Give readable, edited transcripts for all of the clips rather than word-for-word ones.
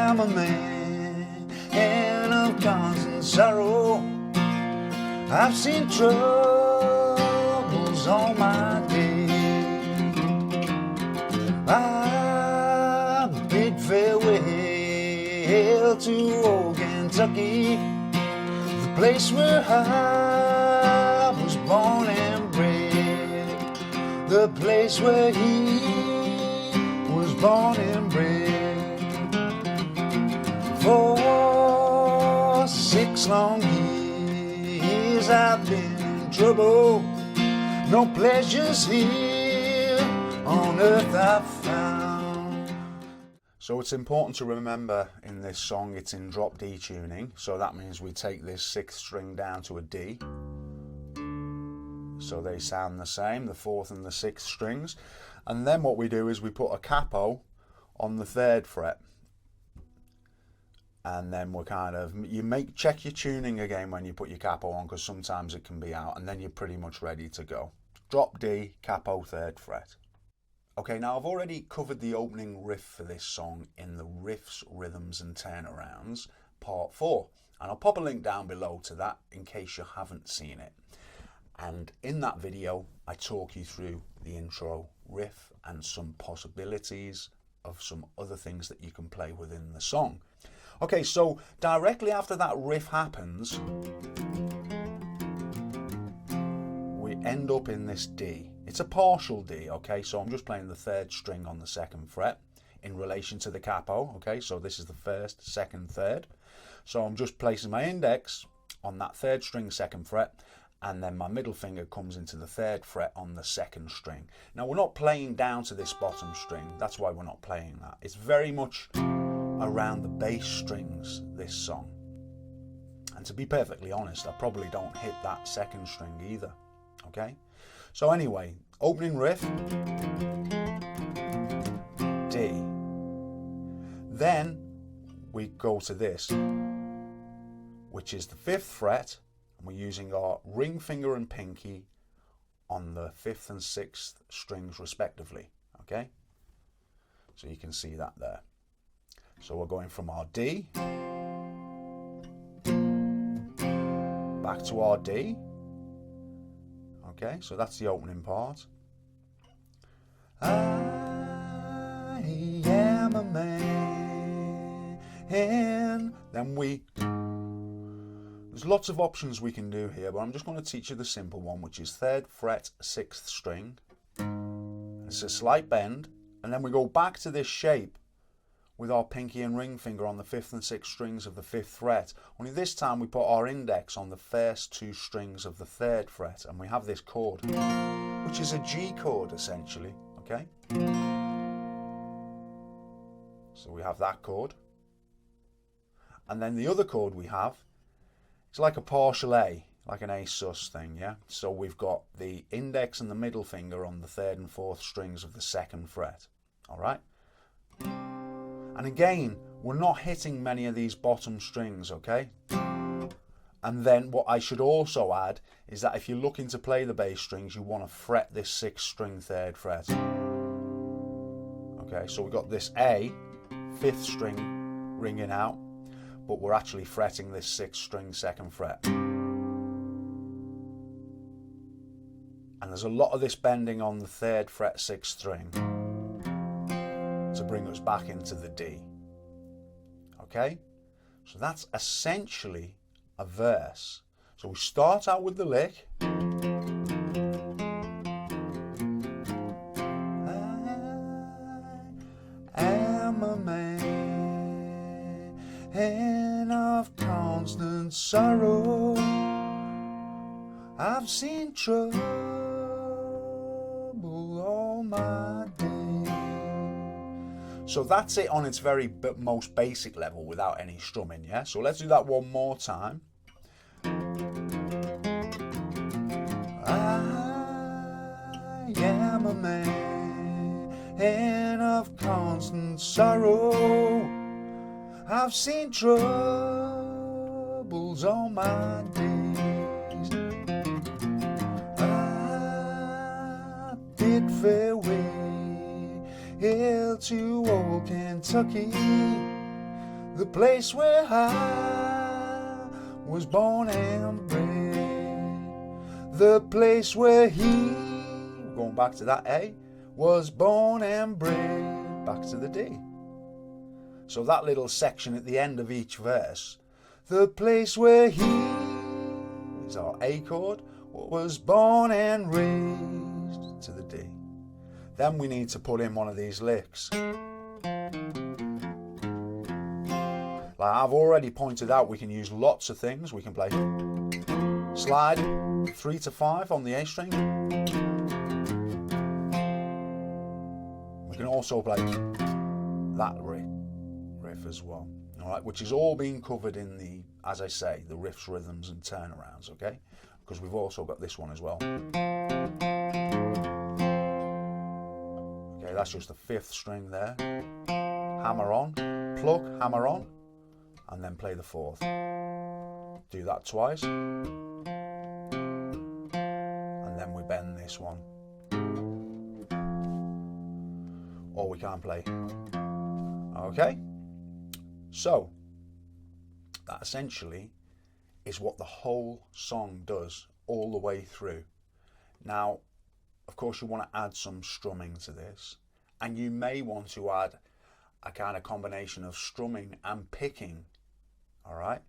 am a man of constant sorrow. I've seen troubles all my days. I bid farewell to old Kentucky, the place where I was born and bred, the place where he was born and bred. For 6 long years I've been in trouble, no pleasures here on earth I've found. So it's important to remember in this song it's in drop D tuning, so that means we take this 6th string down to a D, so they sound the same, the 4th and the 6th strings, and then what we do is we put a capo on the 3rd fret, and then we're check your tuning again when you put your capo on, because sometimes it can be out, and then you're pretty much ready to go. Drop D, capo 3rd fret. Okay, now I've already covered the opening riff for this song in the Riffs, Rhythms and Turnarounds part 4, and I'll pop a link down below to that in case you haven't seen it. And in that video I talk you through the intro riff and some possibilities of some other things that you can play within the song. Okay, so directly after that riff happens, we end up in this D. It's a partial D, okay, so I'm just playing the 3rd string on the 2nd fret in relation to the capo, okay, so this is the 1st, 2nd, 3rd. So I'm just placing my index on that 3rd string, 2nd fret, and then my middle finger comes into the 3rd fret on the 2nd string. Now we're not playing down to this bottom string, that's why we're not playing that. It's very much around the bass strings, this song. And to be perfectly honest, I probably don't hit that 2nd string either, okay? So anyway, opening riff, D. Then we go to this, which is the 5th fret, and we're using our ring finger and pinky on the 5th and 6th strings respectively, okay? So you can see that there. So we're going from our D, back to our D. Okay, so that's the opening part. I am a man. Then there's lots of options we can do here, but I'm just going to teach you the simple one, which is 3rd fret, 6th string. It's a slight bend, and then we go back to this shape with our pinky and ring finger on the 5th and 6th strings of the 5th fret. Only this time we put our index on the first 2 strings of the 3rd fret, and we have this chord, which is a G chord essentially, okay? So we have that chord. And then the other chord we have, it's like a partial A, like an A sus thing, yeah? So we've got the index and the middle finger on the 3rd and 4th strings of the 2nd fret, all right? And again, we're not hitting many of these bottom strings, okay? And then what I should also add is that if you're looking to play the bass strings, you want to fret this 6th string 3rd fret. Okay, so we've got this A, 5th string ringing out, but we're actually fretting this 6th string 2nd fret. And there's a lot of this bending on the 3rd fret 6th string to bring us back into the D. Okay, so that's essentially a verse. So we start out with the lick. I am a man of constant sorrow. I've seen trouble all my days. So that's it on its very most basic level without any strumming, yeah? So let's do that one more time. I am a man of constant sorrow. I've seen troubles all my days. I bid farewell to old Kentucky, the place where I was born and bred, the place where he, going back to that A, was born and bred, back to the D. So that little section at the end of each verse, the place where he is our A chord, was born and raised to the D. Then we need to put in one of these licks. Like I've already pointed out, we can use lots of things. We can play slide 3 to 5 on the A string. We can also play that riff as well. All right, which is all being covered in the, as I say, the riffs, rhythms and turnarounds, okay? Because we've also got this one as well. Okay, that's just the 5th string there. Hammer on, pluck, hammer on, and then play the 4th. Do that twice. And then we bend this one. Or we can't play. Okay? So, that essentially is what the whole song does all the way through. Now, of course, you want to add some strumming to this, and you may want to add a kind of combination of strumming and picking. All right,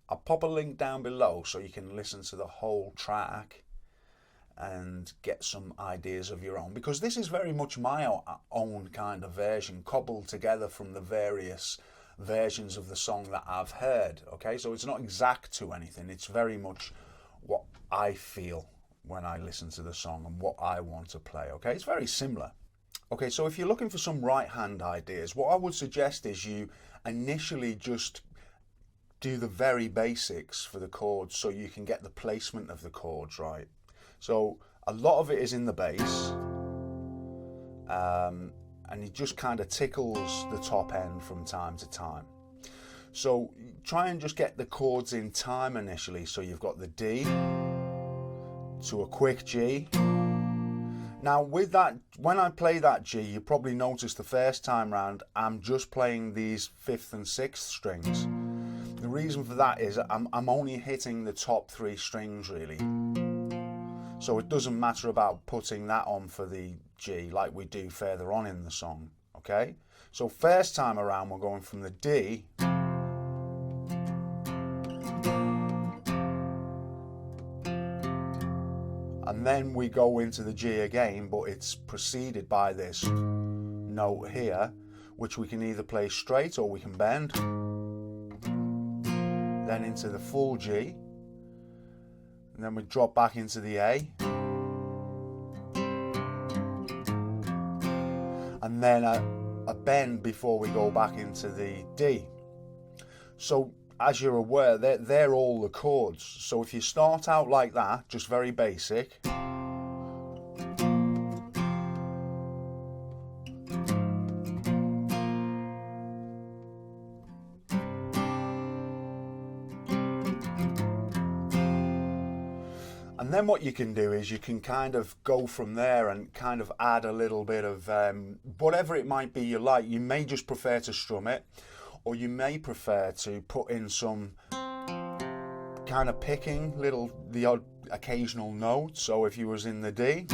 I'll pop a link down below so you can listen to the whole track and get some ideas of your own, because this is very much my own kind of version, cobbled together from the various versions of the song that I've heard. Okay, so it's not exact to anything, it's very much what I feel when I listen to the song and what I want to play. Okay, it's very similar. Okay, so if you're looking for some right hand ideas, what I would suggest is you initially just do the very basics for the chords so you can get the placement of the chords right. So a lot of it is in the bass, and it just kind of tickles the top end from time to time. So try and just get the chords in time initially. So you've got the D to a quick G. Now with that, when I play that G, you probably noticed the first time round I'm just playing these 5th and 6th strings. The reason for that is I'm only hitting the top 3 strings really. So it doesn't matter about putting that on for the G like we do further on in the song, okay? So first time around we're going from the D and then we go into the G again, but it's preceded by this note here, which we can either play straight or we can bend. Then into the full G, and then we drop back into the A, and then a bend before we go back into the D. So as you're aware, they're all the chords. So if you start out like that, just very basic, and then what you can do is you can kind of go from there and kind of add a little bit of whatever it might be you like. You may just prefer to strum it, or you may prefer to put in some kind of picking, the odd occasional note. So if you was in the D,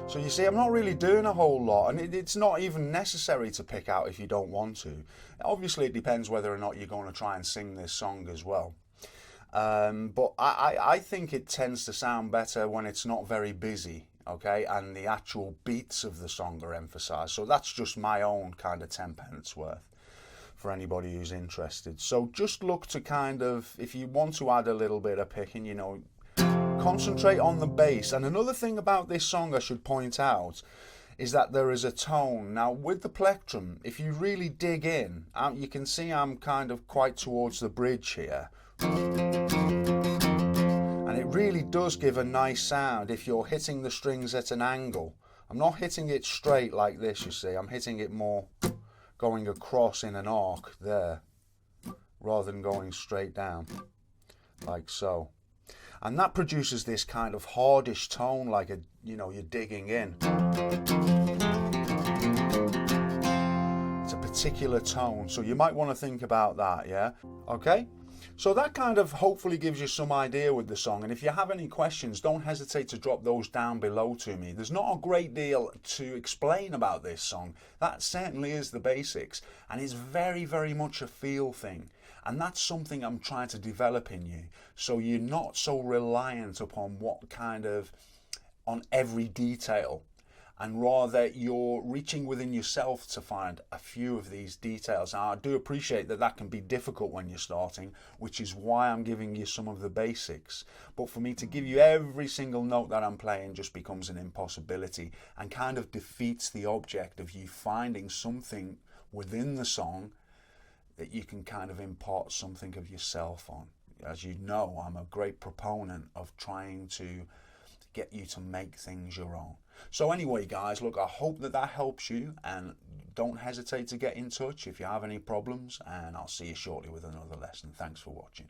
so you see, I'm not really doing a whole lot, and it's not even necessary to pick out if you don't want to. Obviously, it depends whether or not you're going to try and sing this song as well. But I think it tends to sound better when it's not very busy, okay, and the actual beats of the song are emphasised. So that's just my own kind of 10 pence worth for anybody who's interested. So just look to kind of, if you want to add a little bit of picking, you know, concentrate on the bass. And another thing about this song I should point out is that there is a tone. Now with the plectrum, if you really dig in, you can see I'm kind of quite towards the bridge here, And it really does give a nice sound if you're hitting the strings at an angle. I'm not hitting it straight like this, you see. I'm hitting it more going across in an arc there, rather than going straight down, like so. And that produces this kind of hardish tone, like you're digging in. It's a particular tone, so you might want to think about that, yeah? Okay? So that kind of hopefully gives you some idea with the song, and if you have any questions, don't hesitate to drop those down below to me. There's not a great deal to explain about this song. That certainly is the basics, and it's very, very much a feel thing. And that's something I'm trying to develop in you, so you're not so reliant upon on every detail, and rather you're reaching within yourself to find a few of these details. Now, I do appreciate that can be difficult when you're starting, which is why I'm giving you some of the basics. But for me to give you every single note that I'm playing just becomes an impossibility, and kind of defeats the object of you finding something within the song that you can kind of impart something of yourself on. As you know, I'm a great proponent of trying to get you to make things your own. So anyway, guys, look, I hope that helps you, and don't hesitate to get in touch if you have any problems, and I'll see you shortly with another lesson. Thanks for watching.